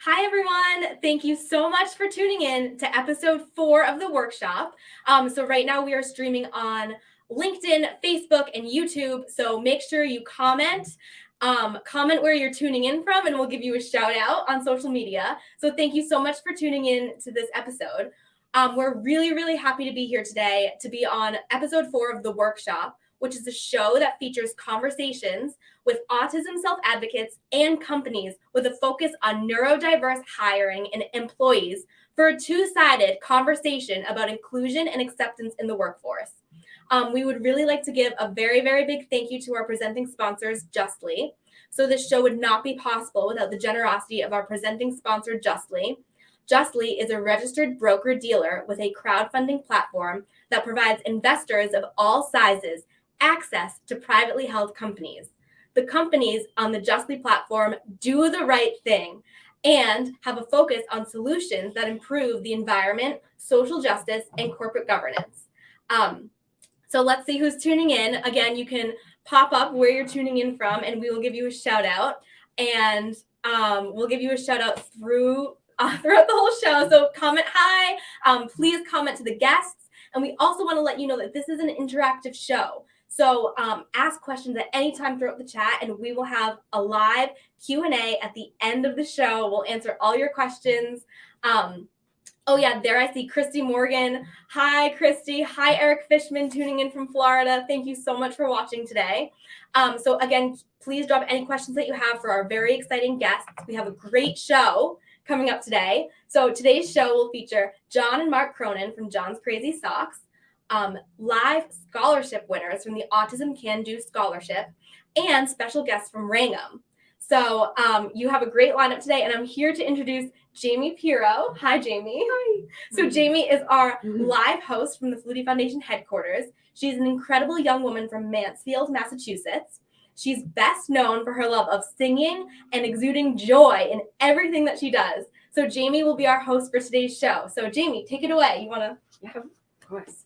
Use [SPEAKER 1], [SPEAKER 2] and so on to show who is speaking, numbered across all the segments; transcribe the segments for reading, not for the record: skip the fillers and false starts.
[SPEAKER 1] Hi, everyone. Thank you so much for tuning in to episode 4 of the workshop. So right now we are streaming on LinkedIn, Facebook, and YouTube. So make sure you comment where you're tuning in from, and we'll give you a shout out on social media. So thank you so much for tuning in to this episode. We're really, really happy to be here today to be on episode 4 of the workshop, which is a show that features conversations with autism self-advocates and companies with a focus on neurodiverse hiring and employees for a two-sided conversation about inclusion and acceptance in the workforce. We would really like to give a very, very big thank you to our presenting sponsors, Justly. So this show would not be possible without the generosity of our presenting sponsor, Justly. Justly is a registered broker-dealer with a crowdfunding platform that provides investors of all sizes access to privately held companies. The companies on the Justly platform do the right thing and have a focus on solutions that improve the environment, social justice, and corporate governance. So let's see who's tuning in. Again, you can pop up where you're tuning in from, and we will give you a shout out. And we'll give you a shout out throughout the whole show. So comment hi. Please comment to the guests. And we also want to let you know that this is an interactive show. So ask questions at any time throughout the chat, and we will have a live Q&A at the end of the show. We'll answer all your questions. Oh, yeah, there I see Christy Morgan. Hi, Christy. Hi, Eric Fishman, tuning in from Florida. Thank you so much for watching today. So again, please drop any questions that you have for our very exciting guests. We have a great show coming up today. So today's show will feature John and Mark Cronin from John's Crazy Socks, live scholarship winners from the Autism Can Do Scholarship, and special guests from Rangam. So you have a great lineup today, and I'm here to introduce Jamie Piro. Hi, Jamie. Hi. So Jamie is our live host from the Flutie Foundation headquarters. She's an incredible young woman from Mansfield, Massachusetts. She's best known for her love of singing and exuding joy in everything that she does. So Jamie will be our host for today's show. So Jamie, take it away. You want to?
[SPEAKER 2] Yeah, of course.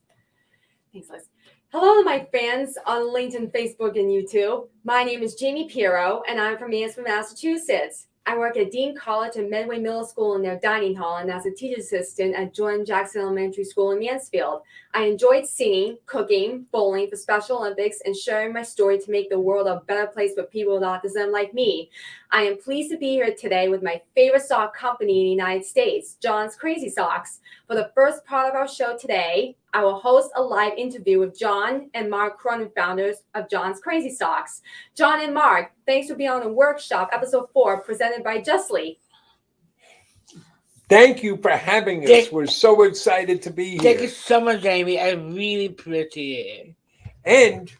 [SPEAKER 2] Thanks, Liz. Hello to my fans on LinkedIn, Facebook, and YouTube. My name is Jamie Pirro, and I'm from Mansfield, Massachusetts. I work at Dean College and Medway Middle School in their dining hall and as a teacher assistant at Jordan Jackson Elementary School in Mansfield. I enjoyed singing, cooking, bowling for Special Olympics, and sharing my story to make the world a better place for people with autism like me. I am pleased to be here today with my favorite sock company in the United States, John's Crazy Socks. For the first part of our show today, I will host a live interview with John and Mark Cronin, founders of John's Crazy Socks. John and Mark, thanks for being on the workshop, episode 4, presented by Justly.
[SPEAKER 3] Thank you for having us. We're so excited to be here.
[SPEAKER 4] Thank you so much, Jamie. I really appreciate it.
[SPEAKER 3] And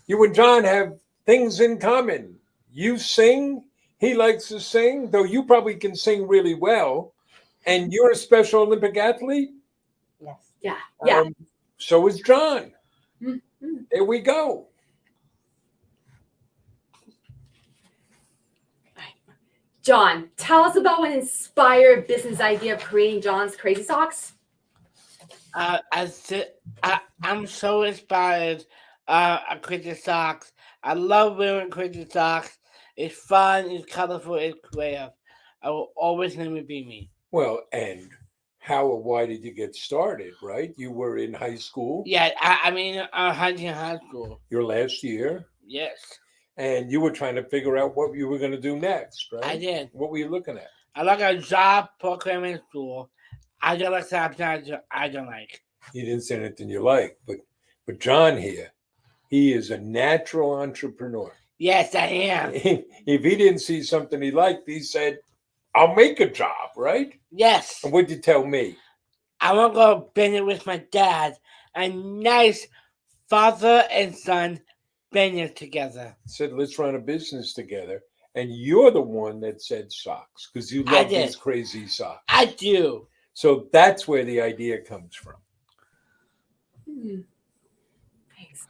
[SPEAKER 3] you and John have things in common. You sing. He likes to sing, though you probably can sing really well. And you're a Special Olympic athlete?
[SPEAKER 2] Yes. Yeah.
[SPEAKER 3] So is John.
[SPEAKER 2] Mm-hmm.
[SPEAKER 3] There we go.
[SPEAKER 2] John, tell us about an inspired business idea of creating John's Crazy Socks.
[SPEAKER 4] I'm so inspired. Crazy Socks. I love wearing Crazy Socks. It's fun, it's colorful, it's creative. I will always never be me.
[SPEAKER 3] Well, and how or why did you get started, right? You were in high school.
[SPEAKER 4] Yeah, I mean, high school.
[SPEAKER 3] Your last year.
[SPEAKER 4] Yes.
[SPEAKER 3] And you were trying to figure out what you were going to do next, right?
[SPEAKER 4] I did.
[SPEAKER 3] What were you looking at?
[SPEAKER 4] I like a job program in school. I don't like something I don't like.
[SPEAKER 3] You didn't say anything you like, but John here, he is a natural entrepreneur.
[SPEAKER 4] Yes, I am.
[SPEAKER 3] If he didn't see something he liked, he said, I'll make a job, right?
[SPEAKER 4] Yes.
[SPEAKER 3] And what'd you tell me?
[SPEAKER 4] I want to go business with my dad. A nice father and son business together.
[SPEAKER 3] I said, let's run a business together. And you're the one that said socks because you love these crazy socks.
[SPEAKER 4] I do.
[SPEAKER 3] So that's where the idea comes from.
[SPEAKER 2] Thanks.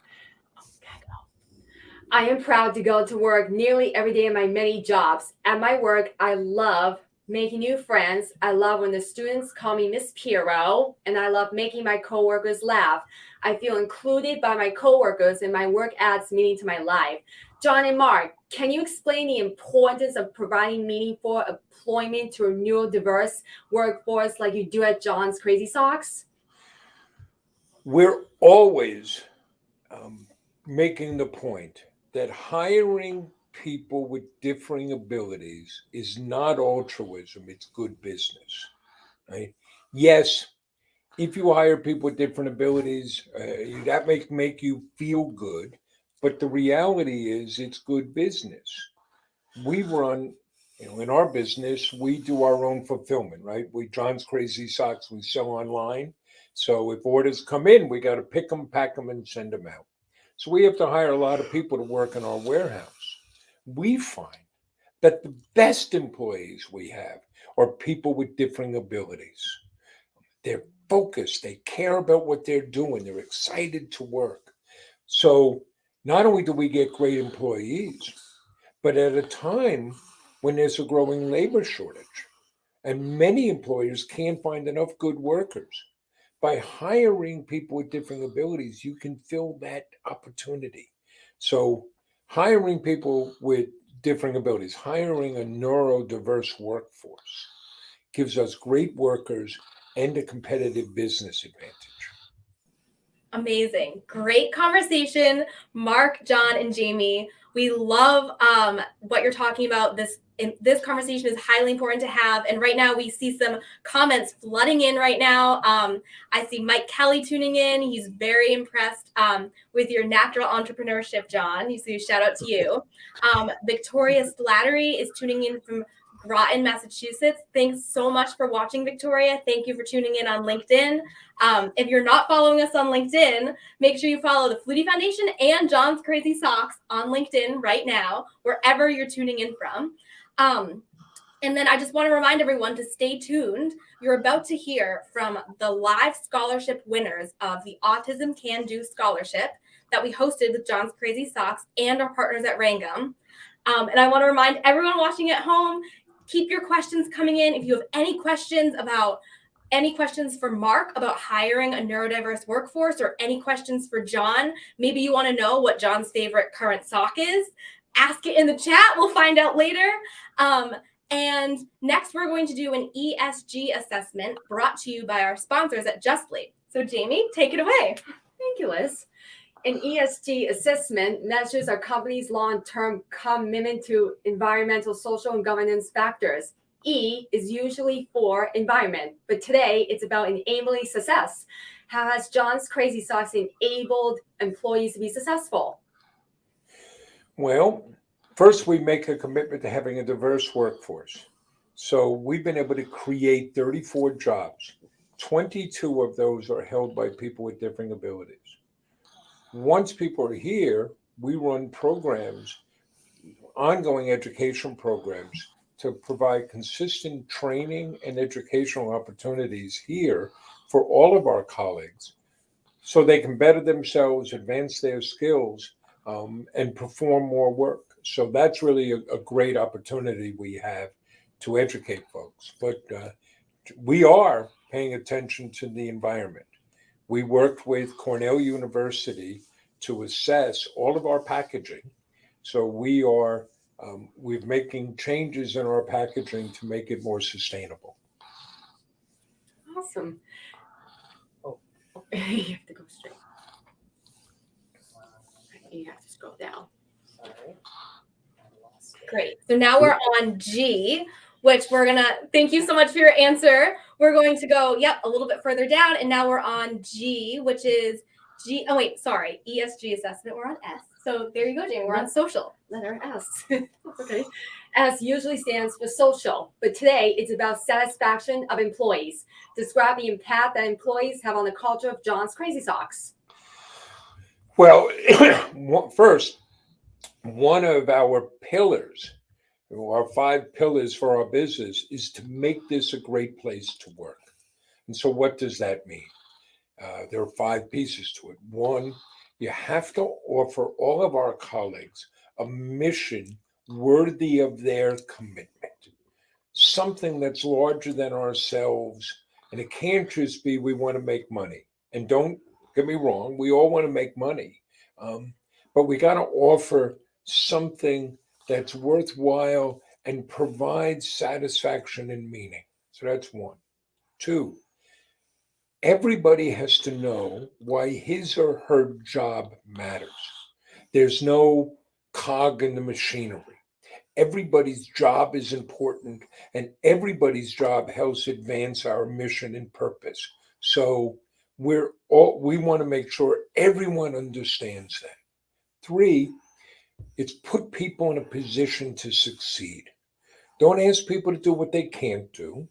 [SPEAKER 2] I am proud to go to work nearly every day in my many jobs. At my work, I love Making new friends. I love when the students call me Miss Piro, and I love making my coworkers laugh. I feel included by my coworkers, and my work adds meaning to my life. John and Mark, can you explain the importance of providing meaningful employment to a neurodiverse workforce like you do at John's Crazy Socks?
[SPEAKER 3] We're always making the point that hiring people with differing abilities is not altruism, it's good business, right? Yes, if you hire people with different abilities, that may make you feel good, but the reality is it's good business. We run, in our business, we do our own fulfillment, right? We John's Crazy Socks, we sell online. So if orders come in, we got to pick them, pack them, and send them out. So we have to hire a lot of people to work in our warehouse. We find that the best employees we have are people with differing abilities. They're focused, they care about what they're doing, they're excited to work. So not only do we get great employees, but at a time when there's a growing labor shortage and many employers can't find enough good workers, by hiring people with different abilities, you can fill that opportunity. So hiring people with differing abilities, hiring a neurodiverse workforce gives us great workers and a competitive business advantage.
[SPEAKER 1] Amazing. Great conversation, Mark, John, and Jamie. We love what you're talking about. This conversation is highly important to have. And right now we see some comments flooding in right now. I see Mike Kelly tuning in. He's very impressed with your natural entrepreneurship, John. So shout out to you. Victoria Slattery is tuning in from Groton, Massachusetts. Thanks so much for watching, Victoria. Thank you for tuning in on LinkedIn. If you're not following us on LinkedIn, make sure you follow the Flutie Foundation and John's Crazy Socks on LinkedIn right now, wherever you're tuning in from. And then I just want to remind everyone to stay tuned. You're about to hear from the live scholarship winners of the Autism Can Do Scholarship that we hosted with John's Crazy Socks and our partners at Rangam. And I want to remind everyone watching at home, keep your questions coming in. If you have any questions for Mark about hiring a neurodiverse workforce, or any questions for John, maybe you want to know what John's favorite current sock is, ask it in the chat. We'll find out later. And next, we're going to do an ESG assessment brought to you by our sponsors at Justly. So Jamie, take it away.
[SPEAKER 2] Thank you, Liz. An ESG assessment measures a company's long-term commitment to environmental, social, and governance factors. E is usually for environment, but today it's about enabling success. How has John's Crazy Socks enabled employees to be successful?
[SPEAKER 3] Well, first, we make a commitment to having a diverse workforce. So we've been able to create 34 jobs. 22 of those are held by people with differing abilities. Once people are here, we run programs, ongoing education programs, to provide consistent training and educational opportunities here for all of our colleagues so they can better themselves, advance their skills, and perform more work. So that's really a great opportunity we have to educate folks. But we are paying attention to the environment. We worked with Cornell University to assess all of our packaging. So we're making changes in our packaging to make it more sustainable.
[SPEAKER 2] Awesome. Oh, you have to go straight. You have to scroll down.
[SPEAKER 5] Sorry.
[SPEAKER 1] Great. So now we're on G, which thank you so much for your answer. We're going to go, a little bit further down. And now we're on G, which is ESG assessment. We're on S. So there you go, Jamie. We're on social.
[SPEAKER 2] Letter S. Okay. S usually stands for social, but today it's about satisfaction of employees. Describe the impact that employees have on the culture of John's Crazy Socks.
[SPEAKER 3] Well, first, one of our pillars, our 5 pillars for our business, is to make this a great place to work. And so what does that mean? There are 5 pieces to it. 1, you have to offer all of our colleagues a mission worthy of their commitment. something that's larger than ourselves. And it can't just be we want to make money. And don't get me wrong, we all want to make money. But we got to offer something that's worthwhile and provides satisfaction and meaning. So that's one. Two, everybody has to know why his or her job matters. There's no cog in the machinery. Everybody's job is important, and everybody's job helps advance our mission and purpose. So we want to make sure everyone understands that. Three, it's put people in a position to succeed. Don't ask people to do what they can't do.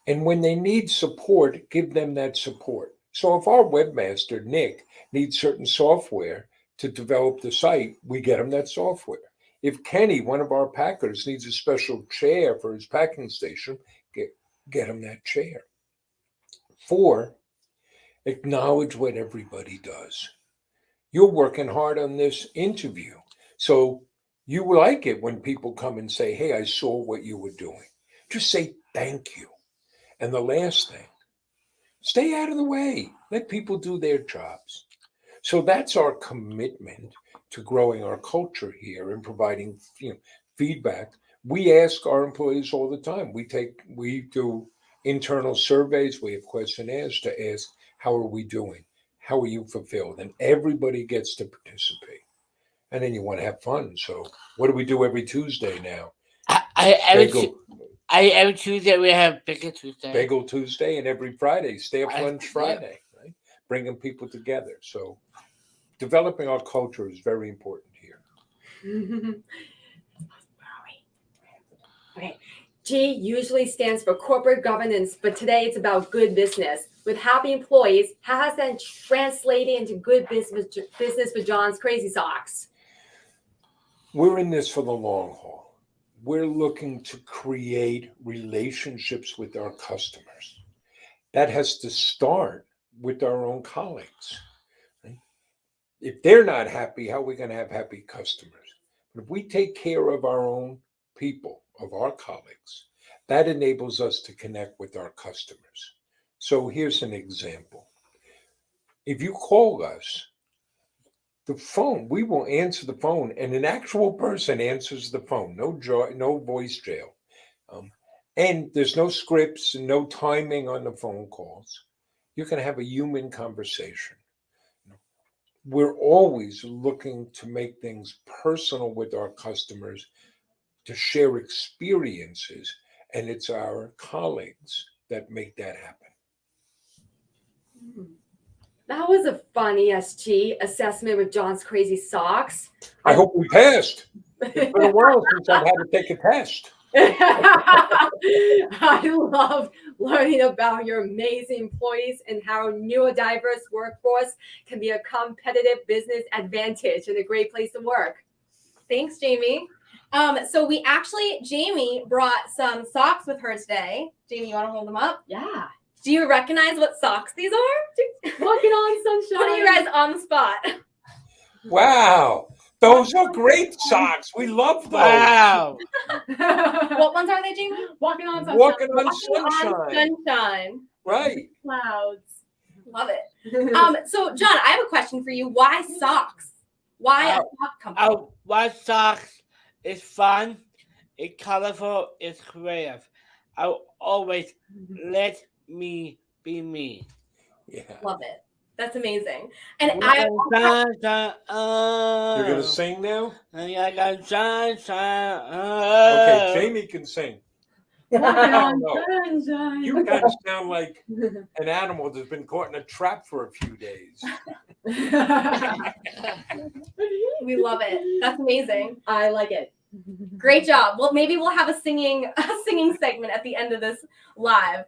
[SPEAKER 3] And when they need support, give them that support. So if our webmaster, Nick, needs certain software to develop the site, we get him that software. If Kenny, one of our packers, needs a special chair for his packing station, get him that chair. Four, acknowledge what everybody does. You're working hard on this interview. So you like it when people come and say, hey, I saw what you were doing. Just say thank you. And the last thing, stay out of the way. Let people do their jobs. So that's our commitment to growing our culture here and providing feedback. We ask our employees all the time. We do internal surveys. We have questionnaires to ask, how are we doing? How are you fulfilled? And everybody gets to participate. And then you want to have fun. So what do we do every Tuesday now?
[SPEAKER 4] Every Tuesday we have Bagel Tuesday.
[SPEAKER 3] Bagel Tuesday, and every Friday, Stay Up Lunch Friday, right? Bringing people together. So developing our culture is very important here.
[SPEAKER 2] Okay. G usually stands for corporate governance, but today it's about good business. With happy employees, how has that translated into good business for John's Crazy Socks?
[SPEAKER 3] We're in this for the long haul. We're looking to create relationships with our customers. That has to start with our own colleagues. Right? If they're not happy, how are we going to have happy customers? But if we take care of our own people, of our colleagues, that enables us to connect with our customers. So here's an example. If you call us, the phone, we will answer the phone, and an actual person answers the phone. No voice jail. And there's no scripts and no timing on the phone calls. You can have a human conversation. We're always looking to make things personal with our customers, to share experiences, and it's our colleagues that make that happen.
[SPEAKER 2] That was a fun ESG assessment with John's Crazy Socks.
[SPEAKER 3] I hope we passed. It's been a while since I've had to take a test.
[SPEAKER 2] I love learning about your amazing employees and how neurodiverse workforce can be a competitive business advantage and a great place to work.
[SPEAKER 1] Thanks, Jamie. So Jamie brought some socks with her today. Jamie, you want to hold them up?
[SPEAKER 2] Yeah.
[SPEAKER 1] Do you recognize what socks these are?
[SPEAKER 2] Walking on sunshine.
[SPEAKER 1] Putting you guys on the spot.
[SPEAKER 3] Wow. Those are great socks. We love those.
[SPEAKER 4] Wow.
[SPEAKER 1] What ones are they, Jamie?
[SPEAKER 2] Walking on sunshine.
[SPEAKER 3] Walking on sunshine.
[SPEAKER 1] Sunshine.
[SPEAKER 3] Right.
[SPEAKER 2] Clouds.
[SPEAKER 1] Love it. So John, I have a question for you. Why socks? Why a sock company?
[SPEAKER 4] Why socks is fun, it's colorful, it's creative. I'll always let me be me.
[SPEAKER 3] Yeah.
[SPEAKER 1] Love it. That's amazing. And
[SPEAKER 3] You're going to sing now?
[SPEAKER 4] I got sunshine.
[SPEAKER 3] Okay, Jamie can sing.
[SPEAKER 2] Walking on
[SPEAKER 3] No.
[SPEAKER 2] sunshine.
[SPEAKER 3] You kind of sound like an animal that's been caught in a trap for a few days.
[SPEAKER 1] We love it. That's amazing.
[SPEAKER 2] I like it.
[SPEAKER 1] Great job. Well, maybe we'll have a singing segment at the end of this live.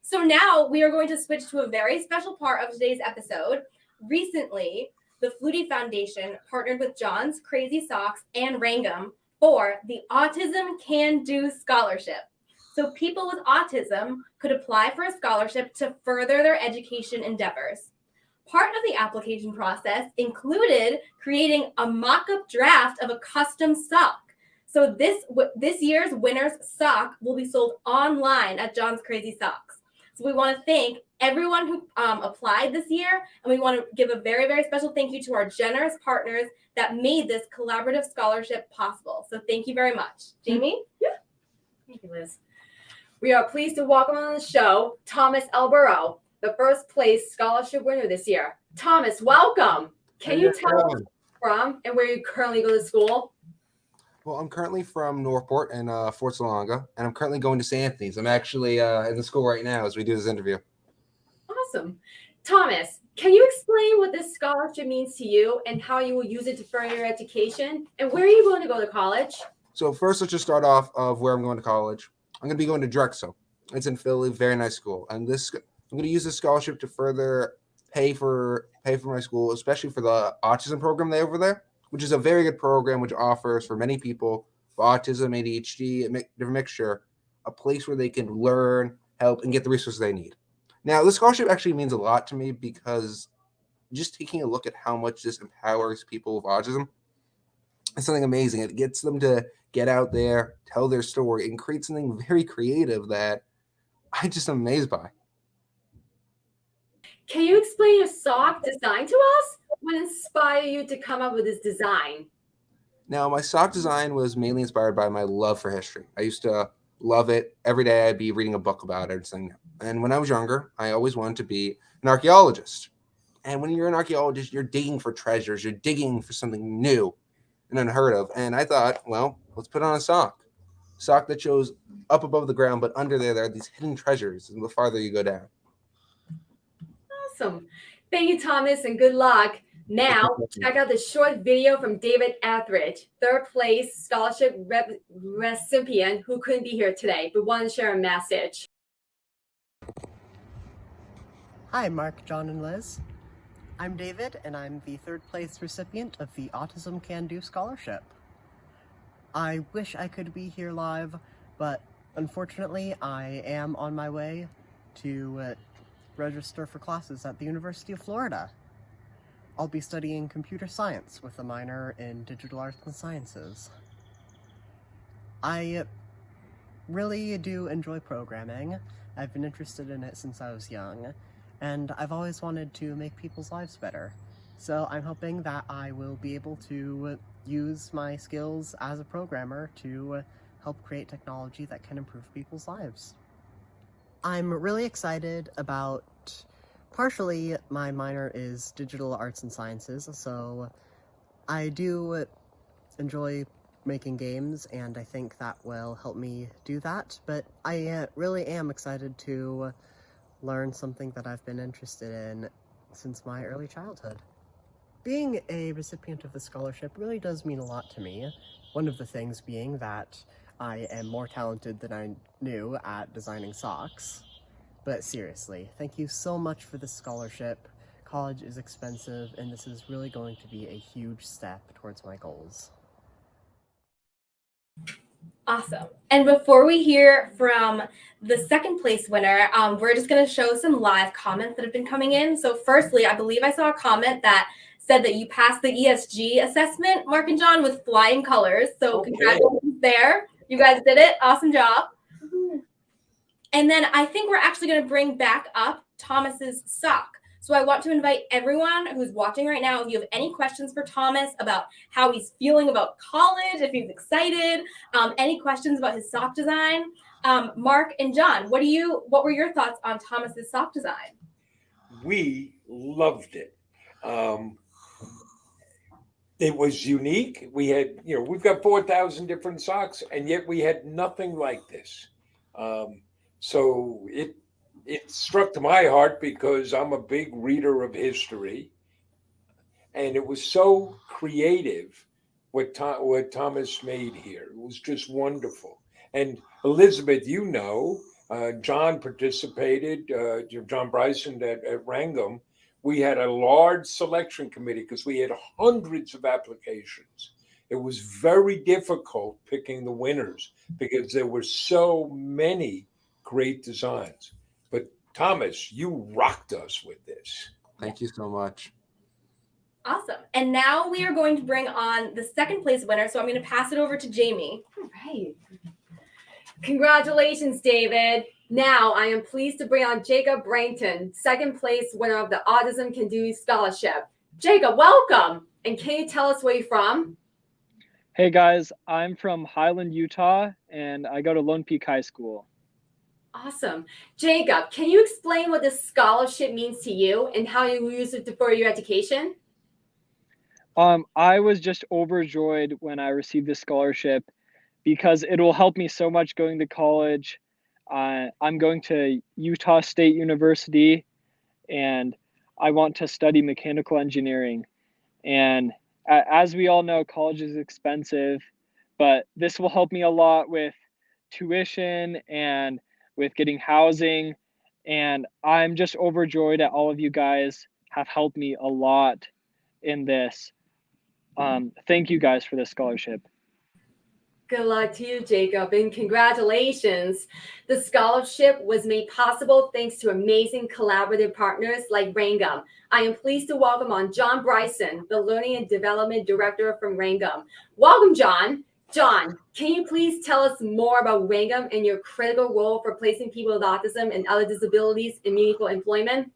[SPEAKER 1] So now we are going to switch to a very special part of today's episode. Recently, the Flutie Foundation partnered with John's Crazy Socks and Rangam for the Autism Can Do Scholarship. So people with autism could apply for a scholarship to further their education endeavors. Part of the application process included creating a mock-up draft of a custom sock. So this year's winner's sock will be sold online at John's Crazy Socks. So we want to thank everyone who applied this year, and we want to give a very, very special thank you to our generous partners that made this collaborative scholarship possible. So thank you very much. Jamie?
[SPEAKER 2] Yeah. Thank you, Liz. We are pleased to welcome on the show Thomas Albero, the first place scholarship winner this year. Thomas, welcome. Can you tell us where you're from and where you currently go to school?
[SPEAKER 5] Well, I'm currently from Northport and Fort Salonga, and I'm currently going to St. Anthony's. I'm actually in the school right now as we do this interview.
[SPEAKER 2] Awesome. Thomas, can you explain what this scholarship means to you and how you will use it to further your education? And where are you going to go to college?
[SPEAKER 5] So first, let's just start off of where I'm going to college. I'm going to be going to Drexel. It's in Philly, very nice school. And I'm going to use this scholarship to further pay for my school, especially for the autism program they have over there, which is a very good program which offers for many people with autism, ADHD, a different mixture, a place where they can learn, help, and get the resources they need. Now, this scholarship actually means a lot to me because just taking a look at how much this empowers people with autism is something amazing. It gets them to get out there, tell their story, and create something very creative that I just am amazed by.
[SPEAKER 2] Can you explain your sock design to us? What inspired you to come up with this design?
[SPEAKER 5] Now, my sock design was mainly inspired by my love for history. I used to love it. Every day I'd be reading a book about it. And when I was younger, I always wanted to be an archaeologist. And when you're an archaeologist, you're digging for treasures. You're digging for something new and unheard of. And I thought, well, let's put on a sock. Sock that shows up above the ground, but under there are these hidden treasures the farther you go down.
[SPEAKER 2] Awesome. Thank you, Thomas, and good luck. Now, check out the short video from David Etheridge, third place scholarship recipient who couldn't be here today, but wanted to share a message.
[SPEAKER 6] Hi, Mark, John, and Liz. I'm David, and I'm the third place recipient of the Autism Can Do Scholarship. I wish I could be here live, but unfortunately, I am on my way to register for classes at the University of Florida. I'll be studying computer science with a minor in digital arts and sciences. I really do enjoy programming. I've been interested in it since I was young, and I've always wanted to make people's lives better. So I'm hoping that I will be able to use my skills as a programmer to help create technology that can improve people's lives. I'm really excited about, partially, my minor is digital arts and sciences, so I do enjoy making games, and I think that will help me do that, but I really am excited to learn something that I've been interested in since my early childhood. Being a recipient of the scholarship really does mean a lot to me, one of the things being that I am more talented than I knew at designing socks. But seriously, thank you so much for this scholarship. College is expensive, and this is really going to be a huge step towards my goals.
[SPEAKER 1] Awesome. And before we hear from the second place winner, we're just going to show some live comments that have been coming in. So firstly, I believe I saw a comment that said that you passed the ESG assessment, Mark and John, with flying colors. So Congratulations there. You guys did it. Awesome job. And then I think we're actually going to bring back up Thomas's sock. So I want to invite everyone who's watching right now, if you have any questions for Thomas about how he's feeling about college, if he's excited, any questions about his sock design, Mark and John, what were your thoughts on Thomas's sock design?
[SPEAKER 3] We loved it. It was unique. We had, we've got 4,000 different socks, and yet we had nothing like this. So it struck to my heart because I'm a big reader of history, and it was so creative what Thomas made here. It was just wonderful. And Elizabeth, John participated, John Bryson at Rangam. We had a large selection committee because we had hundreds of applications. It was very difficult picking the winners because there were so many great designs. But Thomas, you rocked us with this.
[SPEAKER 5] Thank you so much.
[SPEAKER 1] Awesome. And now we are going to bring on the second place winner. So I'm going to pass it over to Jamie.
[SPEAKER 2] All right. Congratulations, David. Now I am pleased to bring on Jayk Brinton, second place winner of the Autism Can Do Scholarship. Jayk, welcome. And can you tell us where you're from?
[SPEAKER 7] Hey guys, I'm from Highland, Utah, and I go to Lone Peak High School.
[SPEAKER 2] Awesome. Jayk, can you explain what this scholarship means to you and how you use it for your education?
[SPEAKER 7] I was just overjoyed when I received this scholarship because it will help me so much going to college. I'm going to Utah State University, and I want to study mechanical engineering. And as we all know, college is expensive, but this will help me a lot with tuition and with getting housing. And I'm just overjoyed that all of you guys have helped me a lot in this. Thank you guys for this scholarship.
[SPEAKER 2] Good luck to you, Jayk, and congratulations. The scholarship was made possible thanks to amazing collaborative partners like Rangam. I am pleased to welcome on John Bryson, the Learning and Development Director from Rangam. Welcome, John. John, can you please tell us more about Rangam and your critical role for placing people with autism and other disabilities in meaningful employment?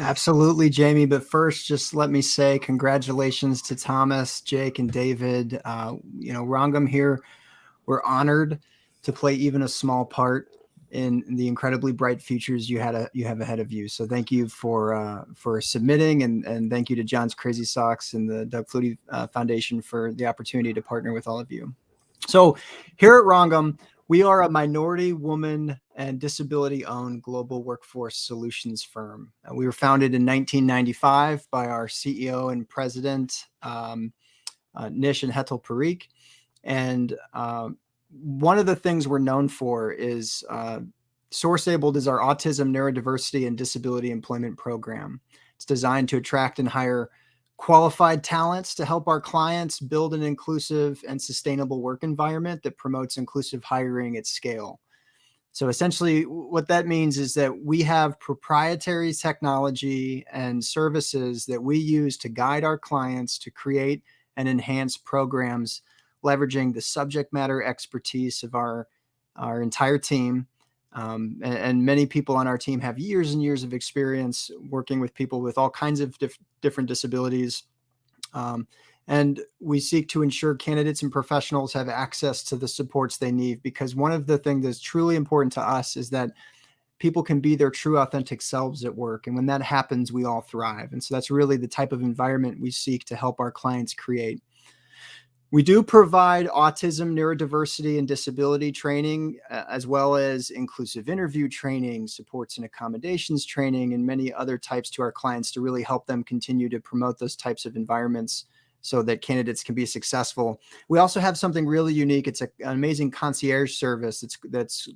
[SPEAKER 8] Absolutely, Jamie. But first, just let me say congratulations to Thomas, Jayk, and David. Rangam here. We're honored to play even a small part in the incredibly bright futures you have ahead of you. So thank you for submitting, and thank you to John's Crazy Socks and the Flutie Foundation for the opportunity to partner with all of you. So here at Rangam, we are a minority, woman, and disability-owned global workforce solutions firm. We were founded in 1995 by our CEO and president, Nish and Hetal Parikh. And one of the things we're known for is SourceAbled is our autism, neurodiversity, and disability employment program. It's designed to attract and hire qualified talents to help our clients build an inclusive and sustainable work environment that promotes inclusive hiring at scale. So essentially what that means is that we have proprietary technology and services that we use to guide our clients to create and enhance programs, leveraging the subject matter expertise of our entire team. And many people on our team have years and years of experience working with people with all kinds of different disabilities. And we seek to ensure candidates and professionals have access to the supports they need, because one of the things that's truly important to us is that people can be their true authentic selves at work. And when that happens, we all thrive. And so that's really the type of environment we seek to help our clients create. We do provide autism, neurodiversity, and disability training, as well as inclusive interview training, supports and accommodations training, and many other types to our clients to really help them continue to promote those types of environments so that candidates can be successful. We also have something really unique. It's an amazing concierge service that's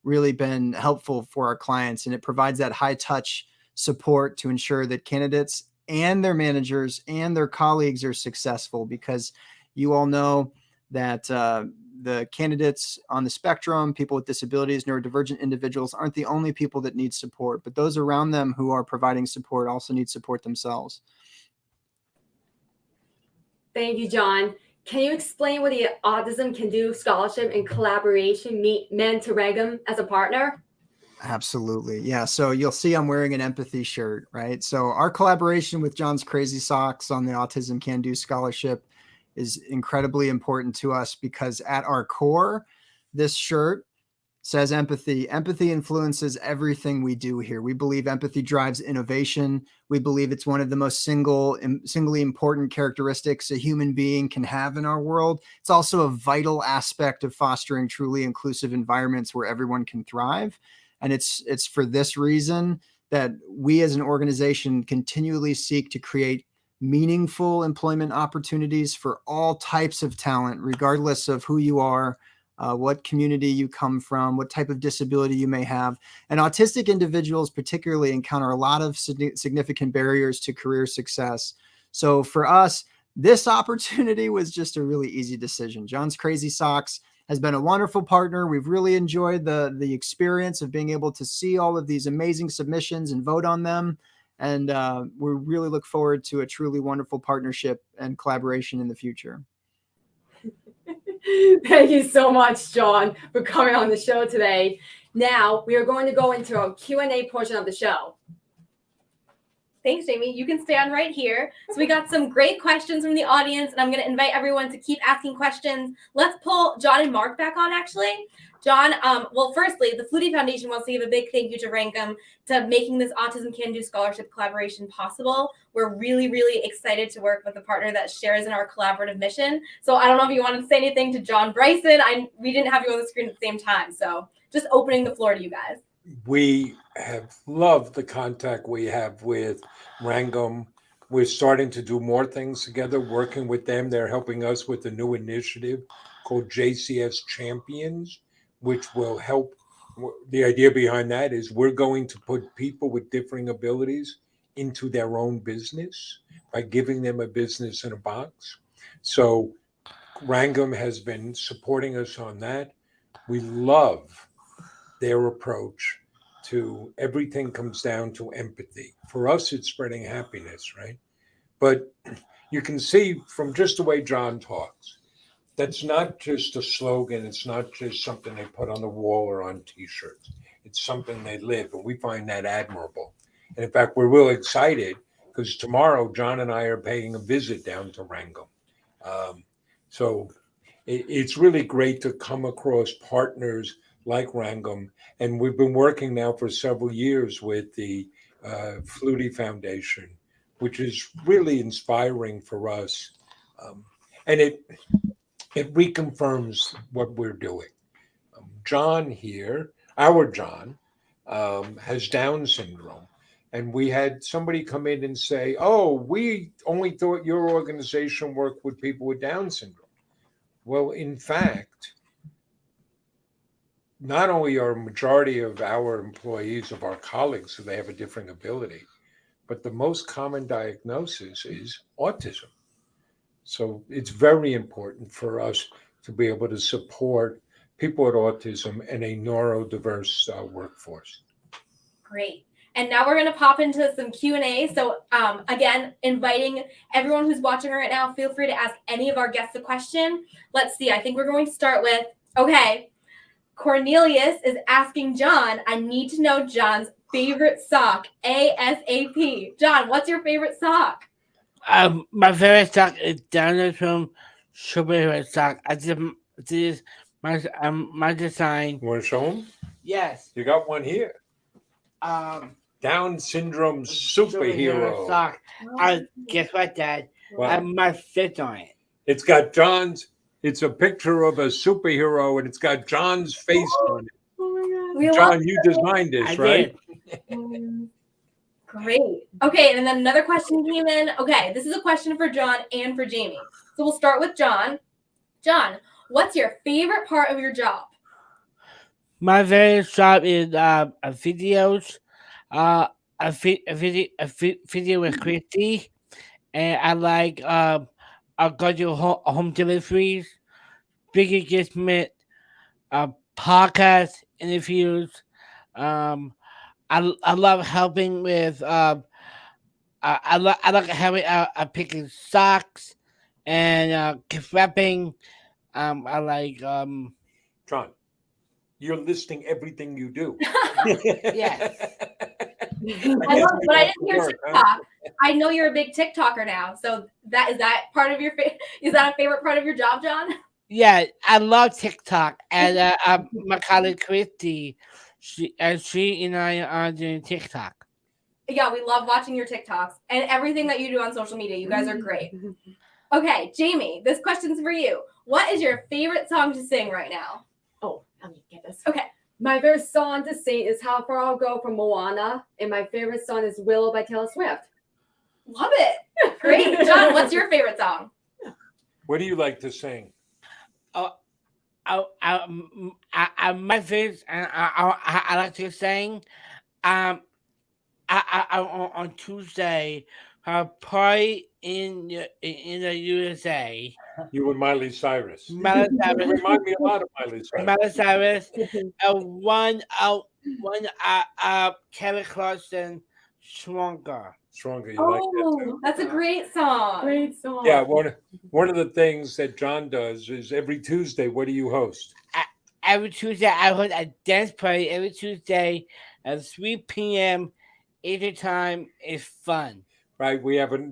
[SPEAKER 8] really been helpful for our clients, and it provides that high touch support to ensure that candidates and their managers and their colleagues are successful, because you all know that the candidates on the spectrum, people with disabilities, neurodivergent individuals, aren't the only people that need support, but those around them who are providing support also need support themselves.
[SPEAKER 2] Thank you, John. Can you explain what the Autism Can Do Scholarship and collaboration meant to Rangam as a partner?
[SPEAKER 8] Absolutely. Yeah. So you'll see I'm wearing an empathy shirt, right? So our collaboration with John's Crazy Socks on the Autism Can Do Scholarship is incredibly important to us, because at our core, this shirt says empathy. Empathy influences everything we do here. We believe empathy drives innovation. We believe it's one of the most singly important characteristics a human being can have in our world. It's also a vital aspect of fostering truly inclusive environments where everyone can thrive. And it's for this reason that we as an organization continually seek to create meaningful employment opportunities for all types of talent, regardless of who you are, what community you come from, what type of disability you may have. And autistic individuals particularly encounter a lot of significant barriers to career success. So for us, this opportunity was just a really easy decision. John's Crazy Socks has been a wonderful partner. We've really enjoyed the experience of being able to see all of these amazing submissions and vote on them. And we really look forward to a truly wonderful partnership and collaboration in the future.
[SPEAKER 2] Thank you so much, John, for coming on the show today. Now we are going to go into a Q&A portion of the show.
[SPEAKER 1] Thanks, Jamie. You can stand right here. So we got some great questions from the audience, and I'm going to invite everyone to keep asking questions. Let's pull John and Mark back on, actually. John, well, firstly, the Flutie Foundation wants to give a big thank you to Rangam to making this Autism Can Do Scholarship collaboration possible. We're really, really excited to work with a partner that shares in our collaborative mission. So I don't know if you want to say anything to John Bryson. We didn't have you on the screen at the same time. So just opening the floor to you guys.
[SPEAKER 3] We have loved the contact we have with Rangam. We're starting to do more things together, working with them. They're helping us with a new initiative called JCS Champions, which will help. The idea behind that is we're going to put people with differing abilities into their own business by giving them a business in a box. So Rangam has been supporting us on that. We love their approach to everything comes down to empathy. For us, it's spreading happiness, right? But you can see from just the way John talks, that's not just a slogan. It's not just something they put on the wall or on T-shirts. It's something they live, and we find that admirable. And in fact, we're real excited because tomorrow John and I are paying a visit down to Rangam. So it's really great to come across partners like Rangam. And we've been working now for several years with the Flutie Foundation, which is really inspiring for us. And it reconfirms what we're doing. John here, our John, has Down syndrome. And we had somebody come in and say, oh, we only thought your organization worked with people with Down syndrome. Well, in fact, not only are a majority of our employees, of our colleagues, so they have a different ability, but the most common diagnosis is autism. So it's very important for us to be able to support people with autism and a neurodiverse workforce.
[SPEAKER 1] Great. And now we're going to pop into some Q&A. So again, inviting everyone who's watching right now, feel free to ask any of our guests a question. Let's see. I think we're going to start with, okay, Cornelius is asking John, I need to know John's favorite sock, ASAP. John, what's your favorite sock?
[SPEAKER 4] My favorite sock is Down from superhero sock. This is my design.
[SPEAKER 3] You want to show them?
[SPEAKER 4] Yes.
[SPEAKER 3] You got one here. Down syndrome superhero
[SPEAKER 4] sock. Guess what, Dad?
[SPEAKER 3] Wow.
[SPEAKER 4] I have my fit on it.
[SPEAKER 3] It's got John's. It's a picture of a superhero, and it's got John's face on it.
[SPEAKER 1] Oh my God.
[SPEAKER 3] John, you designed this, right?
[SPEAKER 1] Great. Okay, and then another question came in. Okay, this is a question for John and for Jamie. So we'll start with John. John, what's your favorite part of your job?
[SPEAKER 4] My favorite job is videos, a video with Christy, and I like I go to home deliveries, big engagement, podcast interviews. I love helping with I like helping picking socks and gift wrapping. I like
[SPEAKER 3] John, you're listing everything you do.
[SPEAKER 4] Yes.
[SPEAKER 1] I love it, but I didn't hear TikTok. I know you're a big TikToker now, so is that part of your is that a favorite part of your job, John?
[SPEAKER 4] Yeah, I love TikTok, and my colleague Christy, she and I are doing TikTok.
[SPEAKER 1] Yeah, we love watching your TikToks and everything that you do on social media. You guys are great. Okay, Jamie, this question's for you. What is your favorite song to sing right now?
[SPEAKER 2] Oh, let me get this.
[SPEAKER 1] Okay.
[SPEAKER 2] My favorite song to sing is How Far I'll Go from Moana, and my favorite song is Willow by Taylor Swift.
[SPEAKER 1] Love it. Great. John, what's your favorite song?
[SPEAKER 3] What do you like to sing?
[SPEAKER 4] My favorite, I like to sing. On Tuesday, party in the USA.
[SPEAKER 3] You and Miley Cyrus.
[SPEAKER 4] Miley Cyrus.
[SPEAKER 3] You remind me a lot of Miley Cyrus.
[SPEAKER 4] Miley Cyrus. One Kelly Clarkson Stronger.
[SPEAKER 3] Stronger. You like that too?
[SPEAKER 1] That's a great song.
[SPEAKER 2] Great song.
[SPEAKER 3] Yeah, one of the things that John does is every Tuesday, what do you host?
[SPEAKER 4] Every Tuesday, I host a dance party every Tuesday at 3 p.m. Eastern time. Is fun.
[SPEAKER 3] Right.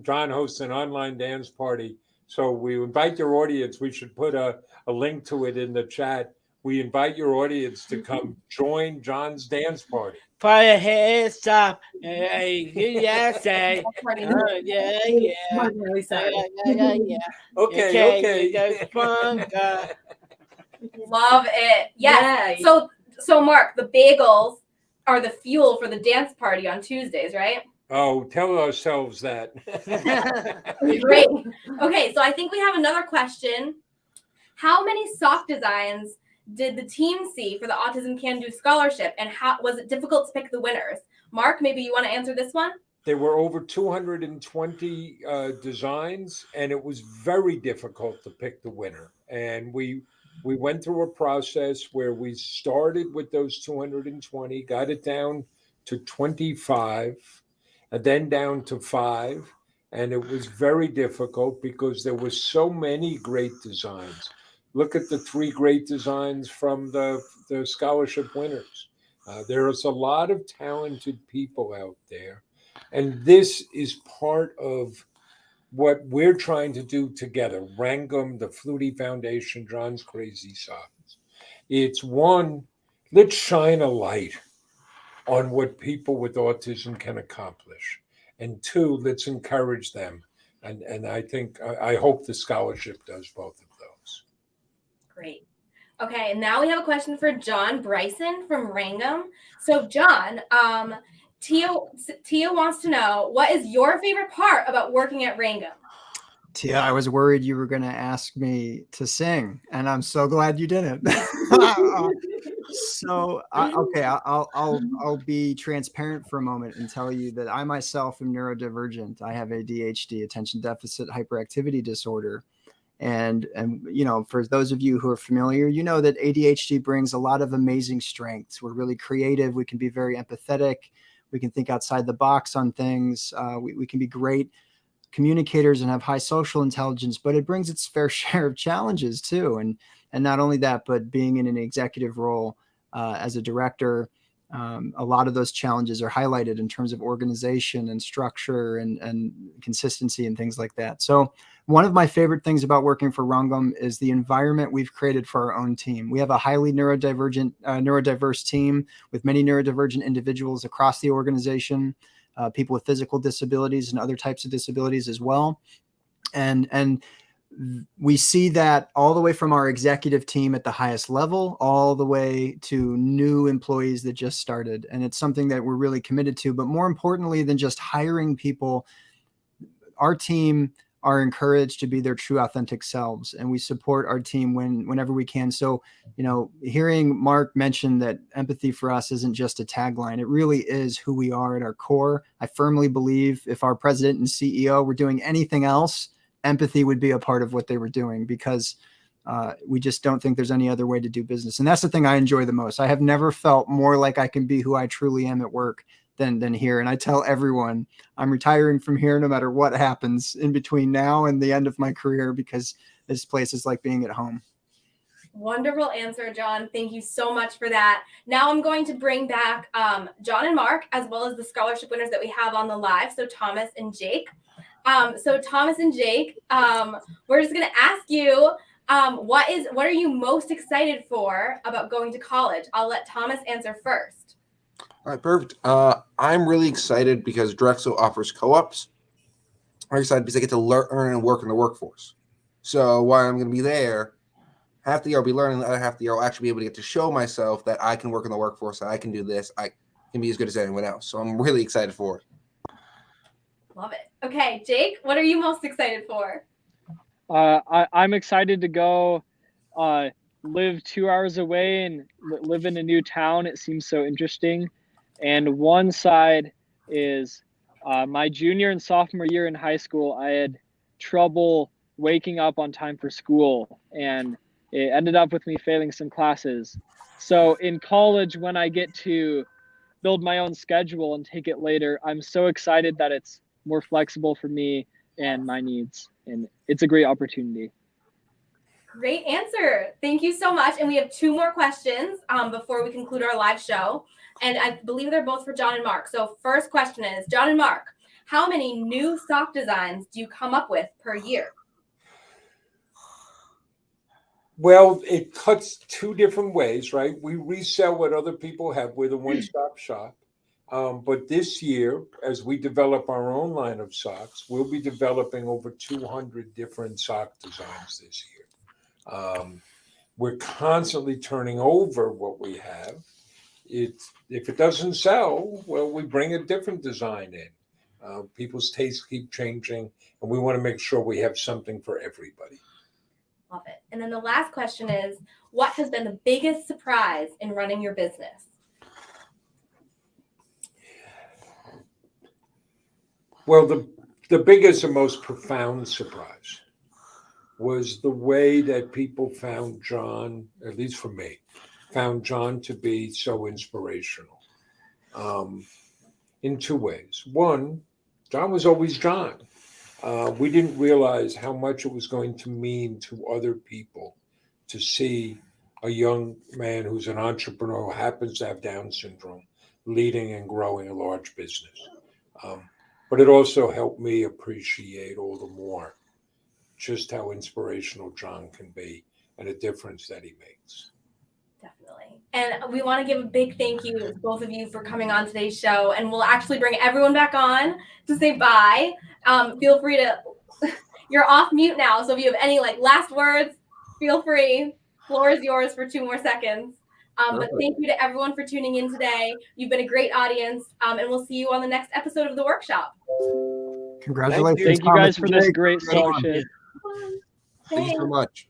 [SPEAKER 3] John hosts an online dance party. So we invite your audience. We should put a link to it in the chat. We invite your audience to come join John's dance party.
[SPEAKER 4] Put your head stop. Yeah, say. Yeah.
[SPEAKER 2] Really sad.
[SPEAKER 4] Yeah.
[SPEAKER 3] Okay.
[SPEAKER 1] Love it. Yes.
[SPEAKER 2] Yeah.
[SPEAKER 1] So Mark, the bagels are the fuel for the dance party on Tuesdays, right?
[SPEAKER 3] Oh, tell ourselves that.
[SPEAKER 1] Great. Okay, so I think we have another question. How many sock designs did the team see for the Autism Can Do Scholarship, and how was it difficult to pick the winners? Mark, maybe you want to answer this one?
[SPEAKER 3] There were over 220 designs, and it was very difficult to pick the winner. And we went through a process where we started with those 220, got it down to 25, and then down to 5. And it was very difficult because there were so many great designs. Look at the 3 great designs from the scholarship winners. There is a lot of talented people out there. And this is part of what we're trying to do together. Rangam, the Flutie Foundation, John's Crazy Socks. It's one, let's shine a light on what people with autism can accomplish. And 2, let's encourage them. And I hope the scholarship does both of those.
[SPEAKER 1] Great. Okay, and now we have a question for John Bryson from Rangam. So John, Tia wants to know, what is your favorite part about working at Rangam?
[SPEAKER 8] Tia, I was worried you were going to ask me to sing, and I'm so glad you didn't. Okay, I'll be transparent for a moment and tell you that I myself am neurodivergent. I have ADHD, attention deficit hyperactivity disorder. And for those of you who are familiar, you know that ADHD brings a lot of amazing strengths. We're really creative. We can be very empathetic. We can think outside the box on things. We can be great communicators and have high social intelligence, but it brings its fair share of challenges too. And not only that, but being in an executive role as a director, a lot of those challenges are highlighted in terms of organization and structure and consistency and things like that. So one of my favorite things about working for Rangam is the environment we've created for our own team. We have a highly neurodiverse team with many neurodivergent individuals across the organization, people with physical disabilities and other types of disabilities as well. And we see that all the way from our executive team at the highest level, all the way to new employees that just started. And it's something that we're really committed to. But more importantly than just hiring people, our team are encouraged to be their true authentic selves. And we support our team whenever we can. So, hearing Mark mention that empathy for us isn't just a tagline, it really is who we are at our core. I firmly believe if our president and CEO were doing anything else, empathy would be a part of what they were doing, because we just don't think there's any other way to do business. And that's the thing I enjoy the most. I have never felt more like I can be who I truly am at work than here. And I tell everyone I'm retiring from here no matter what happens in between now and the end of my career, because this place is like being at home.
[SPEAKER 1] Wonderful answer, John. Thank you so much for that. Now I'm going to bring back John and Mark, as well as the scholarship winners that we have on the live. So Thomas and Jayk. So Thomas and Jayk, we're just going to ask you, what are you most excited for about going to college? I'll let Thomas answer first.
[SPEAKER 5] All right, perfect. I'm really excited because Drexel offers co-ops. I'm excited because I get to learn and work in the workforce. So while I'm going to be there, half the year I'll be learning, the other half of the year I'll actually be able to get to show myself that I can work in the workforce, that I can do this, I can be as good as anyone else. So I'm really excited for it.
[SPEAKER 1] Love it. Okay, Jayk, what are you most excited for?
[SPEAKER 7] I'm excited to go live 2 hours away and live in a new town. It seems so interesting. And one side is my junior and sophomore year in high school, I had trouble waking up on time for school, and it ended up with me failing some classes. So in college, when I get to build my own schedule and take it later. I'm so excited that it's more flexible for me and my needs, and it's a great opportunity.
[SPEAKER 1] Great answer. Thank you so much. And we have 2 more questions before we conclude our live show. And I believe they're both for John and Mark. So first question is, John and Mark, how many new sock designs do you come up with per year?
[SPEAKER 3] Well, it cuts 2 different ways, right? We resell what other people have. We're the one-stop shop. But this year, as we develop our own line of socks, we'll be developing over 200 different sock designs this year. We're constantly turning over what we have. If it doesn't sell, well, we bring a different design in. People's tastes keep changing, and we want to make sure we have something for everybody.
[SPEAKER 1] Love it. And then the last question is, what has been the biggest surprise in running your business?
[SPEAKER 3] Well, the biggest and most profound surprise was the way that people found John, at least for me, found John to be so inspirational in 2 ways. One, John was always John. We didn't realize how much it was going to mean to other people to see a young man who's an entrepreneur who happens to have Down syndrome leading and growing a large business. But it also helped me appreciate all the more just how inspirational John can be and a difference that he makes.
[SPEAKER 1] Definitely. And we want to give a big thank you to both of you for coming on today's show. And we'll actually bring everyone back on to say bye. Feel free to, you're off mute now. So if you have any last words, feel free. Floor is yours for 2 more seconds. But thank you to everyone for tuning in today. You've been a great audience. And we'll see you on the next episode of the workshop.
[SPEAKER 8] Congratulations.
[SPEAKER 7] Thank you guys for this great scholarship.
[SPEAKER 5] Thank you so much.